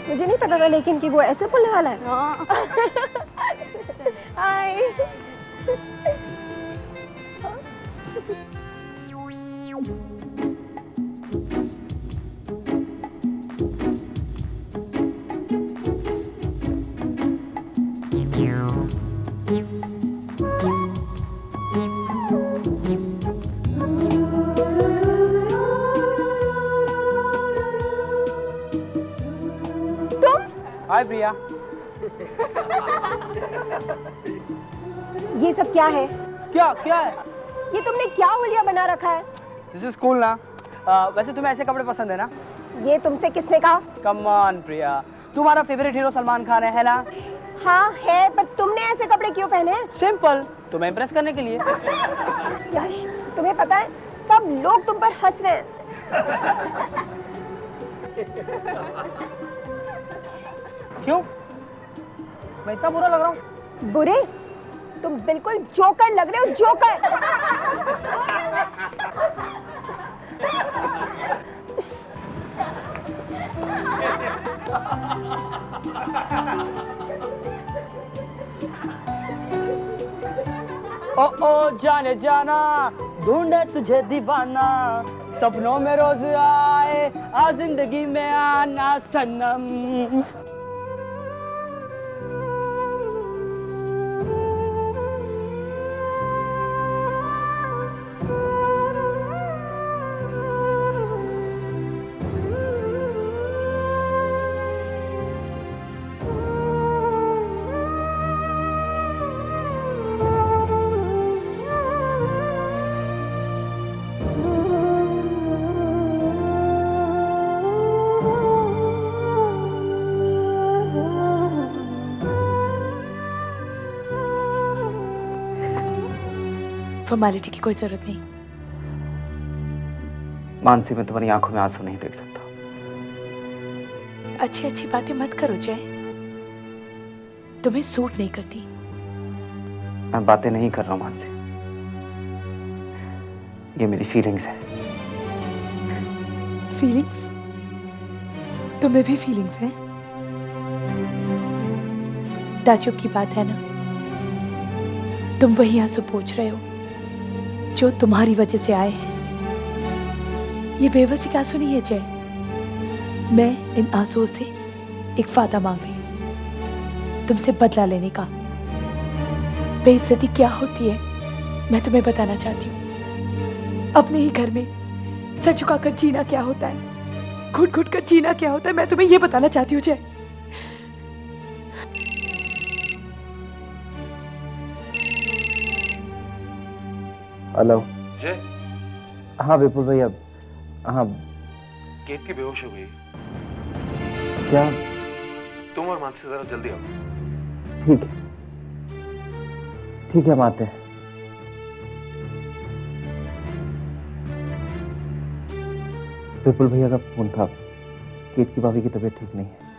मुझे नहीं पता था लेकिन कि वो ऐसे बोलने वाला है। हाय। हाय प्रिया। ये सब क्या है? क्या क्या है? ये तुमने क्या हुलिया बना रखा है? दिस इज कूल ना। वैसे तुम्हें ऐसे कपड़े पसंद है ना? ये तुमसे किसने कहा? कम ऑन प्रिया, तुम्हारा फेवरेट हीरो सलमान खान है ना? हाँ है, पर तुमने ऐसे कपड़े क्यों पहने? सिंपल, तुम्हें इम्प्रेस करने के लिए। यश, तुम्हें पता है सब लोग तुम पर हंस रहे हैं। क्यों? मैं इतना बुरा लग रहा हूँ? बुरे? तुम बिल्कुल जोकर लग रहे हो, जोकर। ओ जाने जाना, ढूंढे तुझे दीवाना, सपनों में रोज आए, आ जिंदगी में आना सनम। फॉर्मेलिटी की कोई जरूरत नहीं। मानसी, मैं तुम्हारी आंखों में आंसू नहीं देख सकता। अच्छी अच्छी बातें मत करो जय, तुम्हें सूट नहीं करती। मैं बातें नहीं कर रहा हूं मानसी, ये मेरी फीलिंग्स है। फीलिंग्स? तुम्हें भी फीलिंग्स हैं? ताजुब की बात है ना, तुम वही आंसू पोंछ रहे हो जो तुम्हारी वजह से आए हैं। ये बेबसी का आंसू नहीं है जय, मैं इन आंसुओं से एक वादा मांग रही हूं, तुमसे बदला लेने का। बेइज्जती क्या होती है मैं तुम्हें बताना चाहती हूँ। अपने ही घर में सर झुकाकर जीना क्या होता है, घुट घुट कर जीना क्या होता है, मैं तुम्हें ये बताना चाहती हूँ जय। हेलो जय। हाँ विपुल भैया। हाँ केत की बेहोश हो गई। क्या? तुम और मानसी जरा जल्दी आओ। ठीक है, ठीक है, हम आते हैं। विपुल भैया का फोन था, केत की भाभी की तबीयत ठीक नहीं है।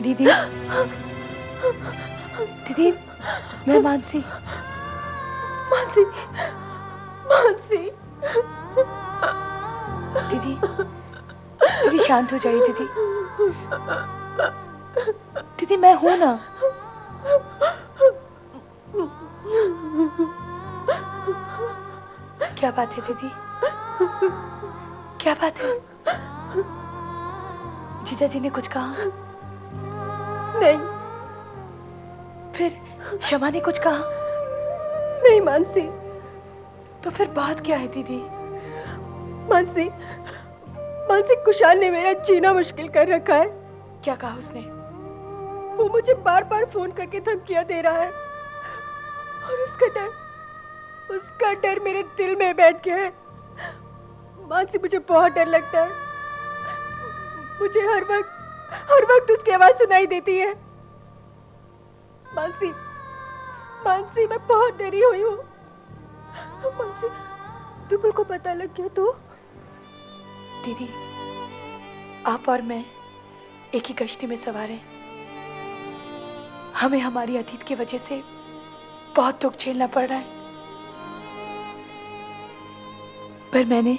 दीदी, दीदी, मैं मानसी। मानसी, मानसी। दीदी, दीदी शांत हो जाइए दीदी। दीदी मैं हूं ना। क्या बात है दीदी, क्या बात है? जीजा जी ने कुछ कहा? नहीं। फिर शमा ने कुछ कहा? नहीं मानसी। तो फिर बात क्या है दीदी? मानसी, मानसी, कुशाल ने मेरा जीना मुश्किल कर रखा है। क्या कहा उसने? वो मुझे बार बार फोन करके धमकियां दे रहा है और उसका डर मेरे दिल में बैठ गया है। मानसी, मुझे बहुत डर लगता है। मुझे हर वक्त उसकी आवाज सुनाई देती है। मानसी, मानसी, मैं बहुत डरी हुई हूँ। मानसी, विपुल को पता लग गया तो? दीदी, आप और मैं एक ही कश्ती में सवार हैं। हमें हमारी अतीत की वजह से बहुत दुख झेलना पड़ रहा है, पर मैंने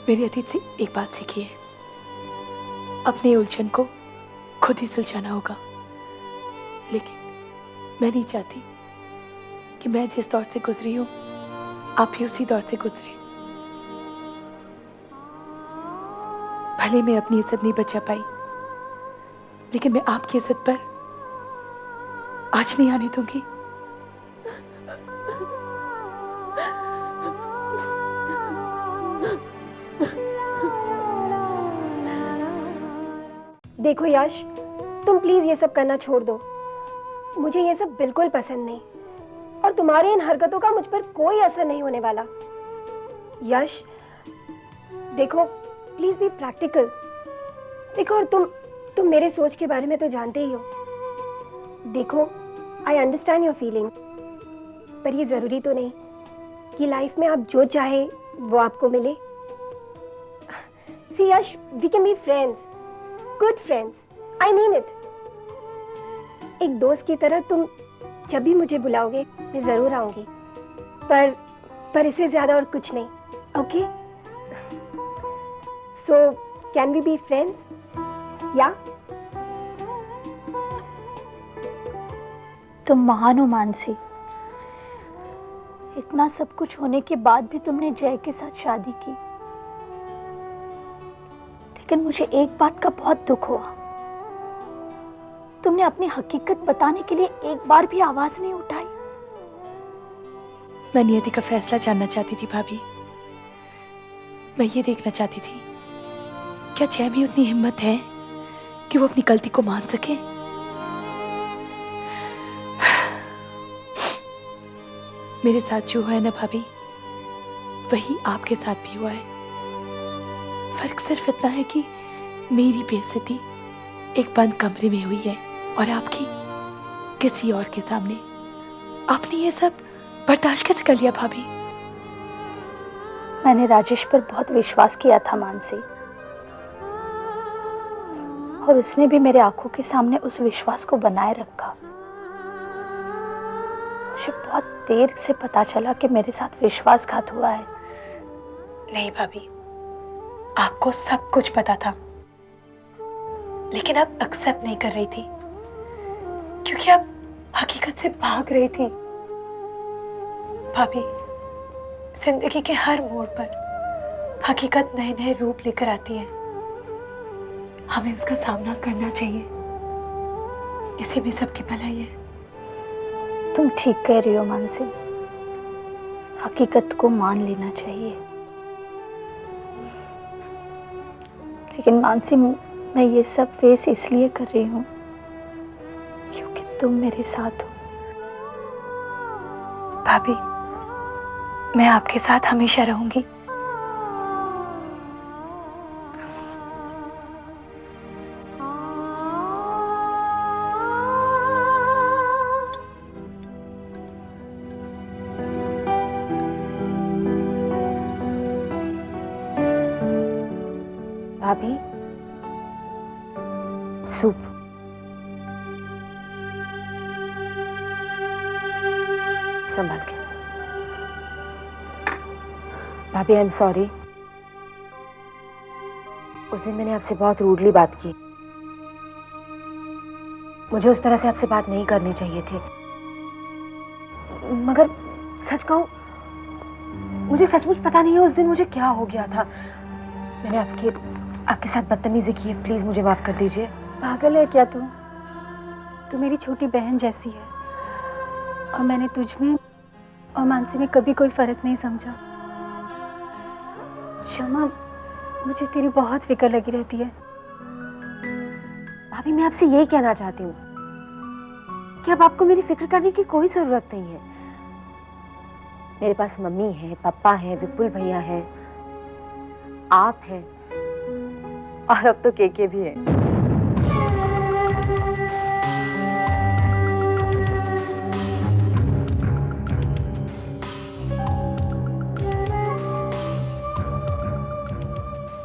मेरी अतीत से एक बात सीखी है, अपने उलझन को खुद ही सुलझाना होगा। लेकिन मैं नहीं चाहती कि मैं जिस दौर से गुजरी हूं आप भी उसी दौर से गुजरे। भले मैं अपनी इज्जत नहीं बचा पाई, लेकिन मैं आपकी इज्जत पर आज नहीं आने दूंगी। देखो यश, तुम प्लीज ये सब करना छोड़ दो। मुझे ये सब बिल्कुल पसंद नहीं, और तुम्हारी इन हरकतों का मुझ पर कोई असर नहीं होने वाला। यश देखो, प्लीज बी प्रैक्टिकल। देखो, और तुम मेरे सोच के बारे में तो जानते ही हो। देखो, आई अंडरस्टैंड योर फीलिंग, पर ये जरूरी तो नहीं कि लाइफ में आप जो चाहे वो आपको मिले। See Yash, we can be friends, good friends, I mean it. एक दोस्त की तरह तुम जब भी मुझे बुलाओगे मैं जरूर आऊंगी, पर इससे ज्यादा और कुछ नहीं। Okay, so can we be friends या? तुम महान हो मानसी। इतना सब कुछ होने के बाद भी तुमने जय के साथ शादी की, लेकिन मुझे एक बात का बहुत दुख हुआ। तुमने अपनी हकीकत बताने के लिए एक बार भी आवाज नहीं उठाई। मैं नियति का फैसला जानना चाहती थी भाभी। मैं ये देखना चाहती थी क्या जय में उतनी हिम्मत है कि वो अपनी गलती को मान सके। मेरे साथ जो हुआ है ना भाभी, वही आपके साथ भी हुआ है। फर्क सिर्फ इतना है कि मेरी बेइज्जती एक बंद कमरे में हुई है और आपकी किसी और के सामने। आपने ये सब बर्दाश्त कैसे कर लिया भाभी? मैंने राजेश पर बहुत विश्वास किया था मानसी, और उसने भी मेरे आंखों के सामने उस विश्वास को बनाए रखा। मुझे बहुत देर से पता चला कि मेरे साथ विश्वासघात हुआ है। नहीं भाभी, आपको सब कुछ पता था, लेकिन आप एक्सेप्ट नहीं कर रही थी क्योंकि आप हकीकत से भाग रही थी। भाभी, जिंदगी के हर मोड़ पर हकीकत नए नए रूप लेकर आती है। हमें उसका सामना करना चाहिए, इसी में सबकी भलाई है। तुम ठीक कह रही हो मानसी, हकीकत को मान लेना चाहिए। लेकिन मानसी, मैं ये सब फेस इसलिए कर रही हूँ क्योंकि तुम मेरे साथ हो। भाभी, मैं आपके साथ हमेशा रहूंगी। भाभी, सूप। संभाल के। भाभी, आई एम सॉरी। उस दिन मैंने आपसे बहुत रूडली बात की। मुझे उस तरह से आपसे बात नहीं करनी चाहिए थी, मगर सच कहूं, मुझे सचमुच पता नहीं है उस दिन मुझे क्या हो गया था। मैंने आपके साथ बदतमीजी की है, प्लीज मुझे माफ कर दीजिए। पागल है क्या तू? तू मेरी छोटी बहन जैसी है, और मैंने तुझ में और मानसी में कभी कोई फर्क नहीं समझा। क्षमा, मुझे तेरी बहुत फिक्र लगी रहती है। भाभी, मैं आपसे यही कहना चाहती हूँ कि अब आपको मेरी फिक्र करने की कोई जरूरत नहीं है। मेरे पास मम्मी है, पापा है, विपुल भैया है, आप हैं, और अब तो केके भी है।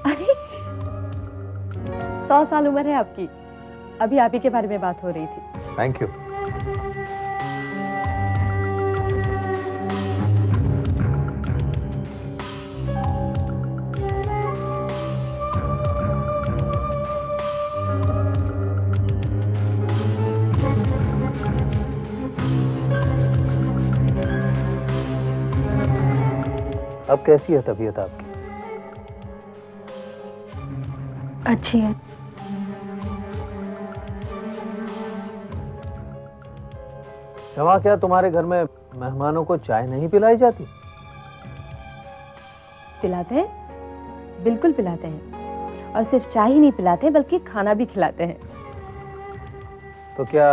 अरे 100 साल उम्र है आपकी। अभी आप ही के बारे में बात हो रही थी। Thank you. अब कैसी है तबीयत आपकी? अच्छी है। क्षमा, क्या तुम्हारे घर में मेहमानों को चाय नहीं पिलाई जाती? पिलाते हैं, बिल्कुल पिलाते हैं। और सिर्फ चाय ही नहीं पिलाते बल्कि खाना भी खिलाते हैं। तो क्या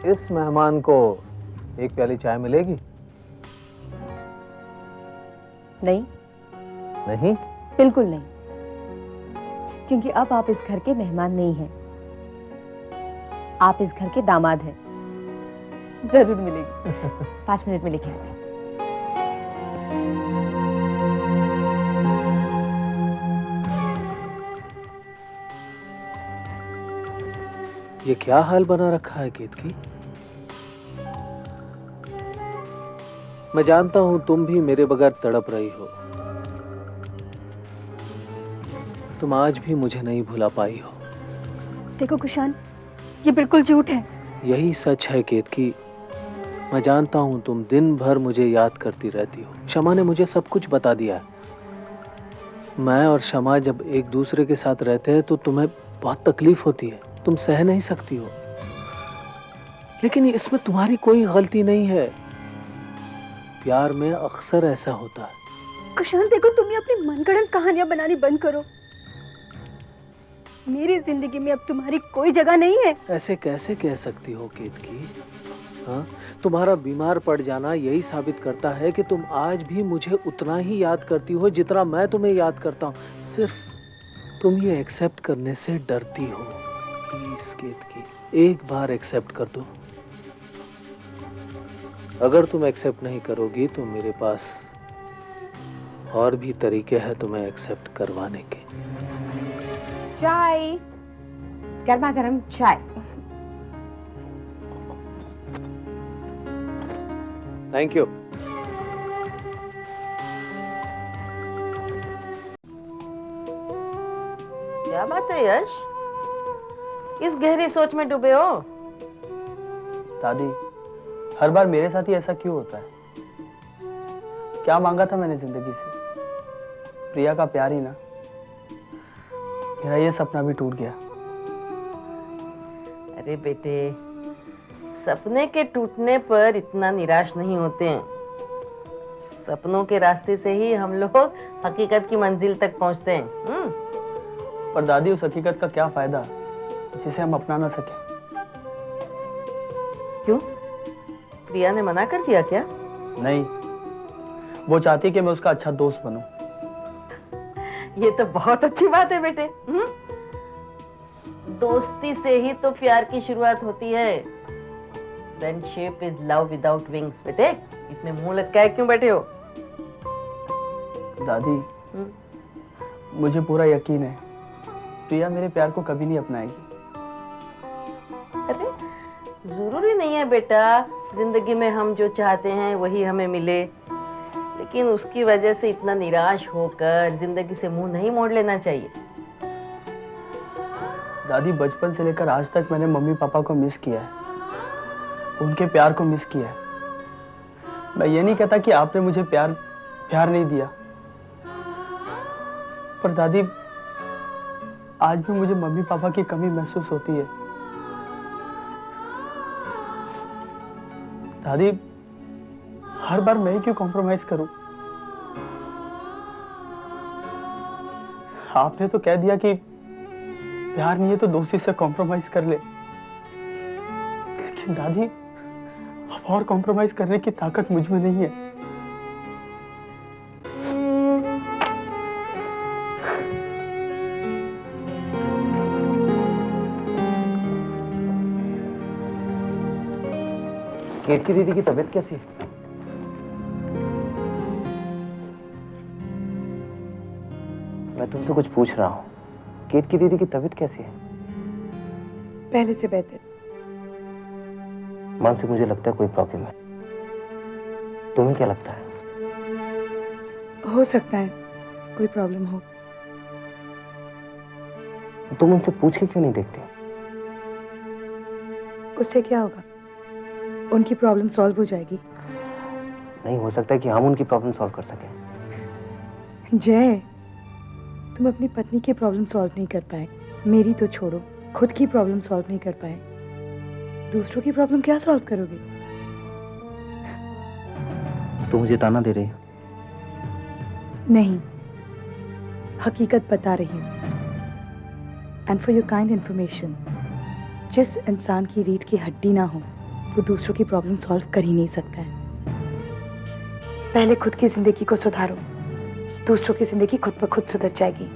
इस मेहमान को एक प्याली चाय मिलेगी? नहीं, नहीं? बिल्कुल नहीं, क्योंकि अब आप इस घर के मेहमान नहीं हैं, आप इस घर के दामाद हैं। जरूर मिलेगी। 5 मिनट में लेके आते हैं। ये क्या हाल बना रखा है केतकी? मैं जानता हूं तुम भी मेरे बगैर तड़प रही हो। तुम आज भी मुझे नहीं भुला पाई हो। देखो कुशान, ये बिल्कुल झूठ है। यही सच है केतकी। मैं जानता हूं तुम दिन भर मुझे याद करती रहती हो। शमा ने मुझे सब कुछ बता दिया है। मैं और शमा जब एक दूसरे के साथ रहते हैं तो तुम्हें बहुत तकलीफ होती है, तुम सह नहीं सकती हो। लेकिन इसमें तुम्हारी कोई गलती नहीं है। प्यार में अक्सर ऐसा होता है। कुशान देखो, तुम ये अपनी मनगढ़ंत कहानियां बनानी बंद करो। मेरी जिंदगी में अब तुम्हारी कोई जगह नहीं है। ऐसे कैसे कह सकती हो केतकी? हाँ, तुम्हारा बीमार पड़ जाना यही साबित करता है कि तुम आज भी मुझे उतना ही याद करती हो जितना मैं तुम्हें याद करता हूँ। सिर्फ तुम ये एक्सेप्ट करने से डरती हो। प्लीज केतकी, एक बार एक्सेप्ट कर दो। अगर तुम एक्सेप्ट नहीं करोगी तो मेरे पास और भी तरीके हैं तुम्हें एक्सेप्ट करवाने के। चाय, गर्मा गर्म चाय। Thank you. क्या बात है यश, इस गहरी सोच में डूबे हो? दादी, हर बार मेरे साथ ही ऐसा क्यों होता है? क्या मांगा था मैंने जिंदगी से? प्रिया का प्यार ही ना। मेरा ये सपना भी टूट गया। अरे बेटे, सपने के टूटने पर इतना निराश नहीं होते हैं। सपनों के रास्ते से ही हम लोग हकीकत की मंजिल तक पहुंचते हैं। पर दादी, उस हकीकत का क्या फायदा जिसे हम अपना ना सके? क्यों, प्रिया ने मना कर दिया क्या? नहीं, वो चाहती कि मैं उसका अच्छा दोस्त बनूं। ये तो बहुत अच्छी बात है बेटे। दोस्ती से ही तो प्यार की शुरुआत होती है। Friendship is love without wings. बेटे, इसमें मुंह लटकाए क्यों बैठे हो? दादी, मुझे पूरा यकीन है प्रिया मेरे प्यार को कभी नहीं अपनाएगी। अरे जरूरी नहीं है बेटा जिंदगी में हम जो चाहते हैं वही हमें मिले, लेकिन उसकी वजह से इतना निराश होकर जिंदगी से मुंह नहीं मोड़ लेना चाहिए। दादी, बचपन से लेकर आज तक मैंने मम्मी पापा को मिस किया है, उनके प्यार को मिस किया है। मैं ये नहीं कहता कि आपने मुझे प्यार नहीं दिया, पर दादी आज भी मुझे मम्मी पापा की कमी महसूस होती है। दादी, हर बार मैं ही क्यों कॉम्प्रोमाइज करूं? आपने तो कह दिया कि प्यार नहीं है तो दोस्ती से कॉम्प्रोमाइज कर ले, लेकिन दादी अब और कॉम्प्रोमाइज करने की ताकत मुझ में नहीं है। केतकी दीदी की तबीयत कैसी है? मैं तुमसे कुछ पूछ रहा हूं। केत की दीदी की तबीयत कैसी है? पहले से बेहतर। मानसी, मुझे लगता है कोई प्रॉब्लम है। तुम्हें क्या लगता है? हो सकता है कोई प्रॉब्लम हो। तुम उनसे पूछ के क्यों नहीं देखती? उससे क्या होगा? उनकी प्रॉब्लम सॉल्व हो जाएगी। नहीं हो सकता है कि हम उनकी प्रॉब्लम सॉल्व कर सकें। जय, तुम अपनी पत्नी की प्रॉब्लम सॉल्व नहीं कर पाए, मेरी तो छोड़ो, खुद की प्रॉब्लम सॉल्व नहीं कर पाए, दूसरों की प्रॉब्लम क्या सॉल्व करोगे? तुम मुझे ताना दे रही हो? नहीं, हकीकत बता रही हूँ। And for your kind information, जिस इंसान की रीढ़ की हड्डी ना हो वो दूसरों की प्रॉब्लम सॉल्व कर ही नहीं सकता है। पहले खुद की जिंदगी को सुधारो, दूसरों की जिंदगी खुद ब खुद सुधर जाएगी।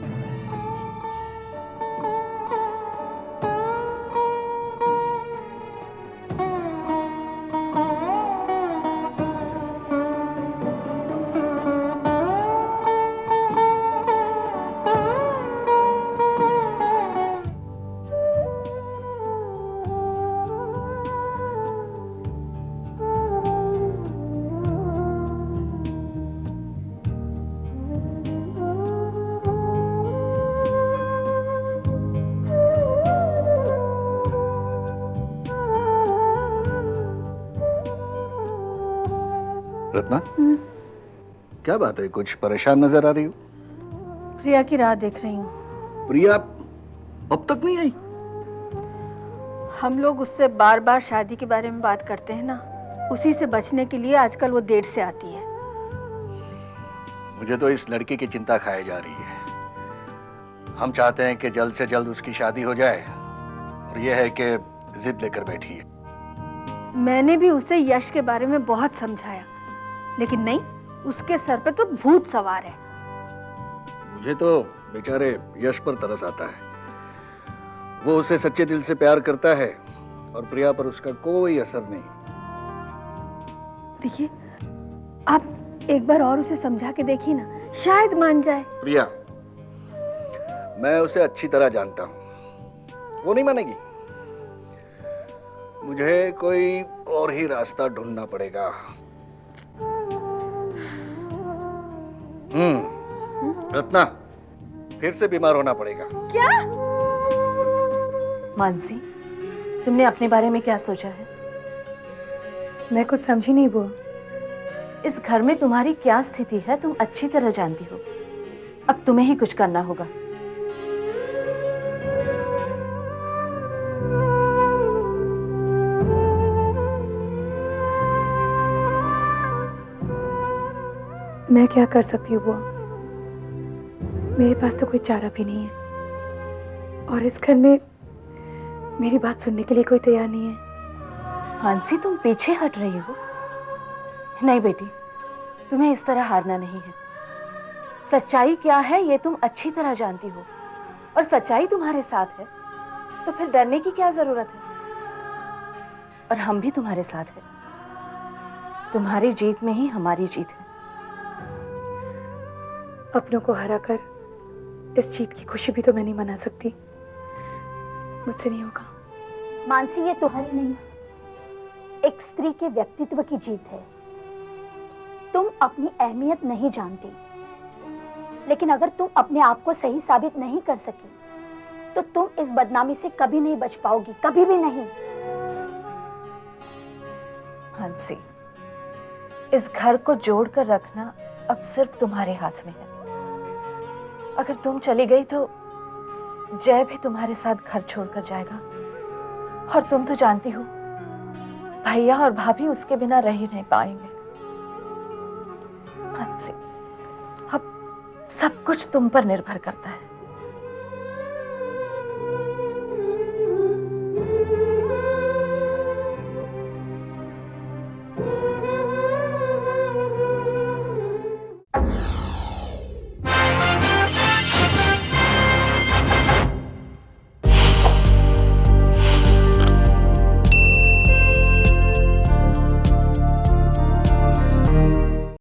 रत्ना, क्या बात है? कुछ परेशान नजर आ रही हो। प्रिया की राह देख रही हूँ। प्रिया अब तक नहीं आई? हम लोग उससे बार बार शादी के बारे में बात करते हैं ना, उसी से बचने के लिए आजकल वो देर से आती है। मुझे तो इस लड़की की चिंता खाई जा रही है। हम चाहते हैं कि जल्द से जल्द उसकी शादी हो जाए, और यह है कि जिद लेकर बैठी है। मैंने भी उसे यश के बारे में बहुत समझाया, लेकिन नहीं, उसके सर पे तो भूत सवार है। मुझे तो बेचारे यश पर तरस आता है। वो उसे सच्चे दिल से प्यार करता है और प्रिया पर उसका कोई असर नहीं। देखिए, आप एक बार और उसे समझा के देखिए ना, शायद मान जाए। प्रिया, मैं उसे अच्छी तरह जानता हूँ, वो नहीं मानेगी। मुझे कोई और ही रास्ता ढूंढना पड़ेगा। रत्ना, फिर से बीमार होना पड़ेगा। क्या? मानसी, तुमने अपने बारे में क्या सोचा है? मैं कुछ समझी नहीं वो। इस घर में तुम्हारी क्या स्थिति है तुम अच्छी तरह जानती हो। अब तुम्हें ही कुछ करना होगा। मैं क्या कर सकती हूँ बुआ? मेरे पास तो कोई चारा भी नहीं है, और इस घर में मेरी बात सुनने के लिए कोई तैयार नहीं है। मानसी, तुम पीछे हट रही हो। नहीं बेटी, तुम्हें इस तरह हारना नहीं है। सच्चाई क्या है ये तुम अच्छी तरह जानती हो, और सच्चाई तुम्हारे साथ है, तो फिर डरने की क्या जरूरत है। और हम भी तुम्हारे साथ हैं। तुम्हारी जीत में ही हमारी जीत है। अपनों को हराकर इस जीत की खुशी भी तो मैं नहीं मना सकती। मुझसे नहीं होगा। मानसी, ये तुम्हारी नहीं, एक स्त्री के व्यक्तित्व की जीत है। तुम अपनी अहमियत नहीं जानती, लेकिन अगर तुम अपने आप को सही साबित नहीं कर सकी तो तुम इस बदनामी से कभी नहीं बच पाओगी, कभी भी नहीं। मानसी, इस घर को जोड़कर रखना अब सिर्फ तुम्हारे हाथ में है। अगर तुम चली गई तो जय भी तुम्हारे साथ घर छोड़कर जाएगा, और तुम तो जानती हो भैया और भाभी उसके बिना रह ही नहीं पाएंगे। मानसी, अब सब कुछ तुम पर निर्भर करता है।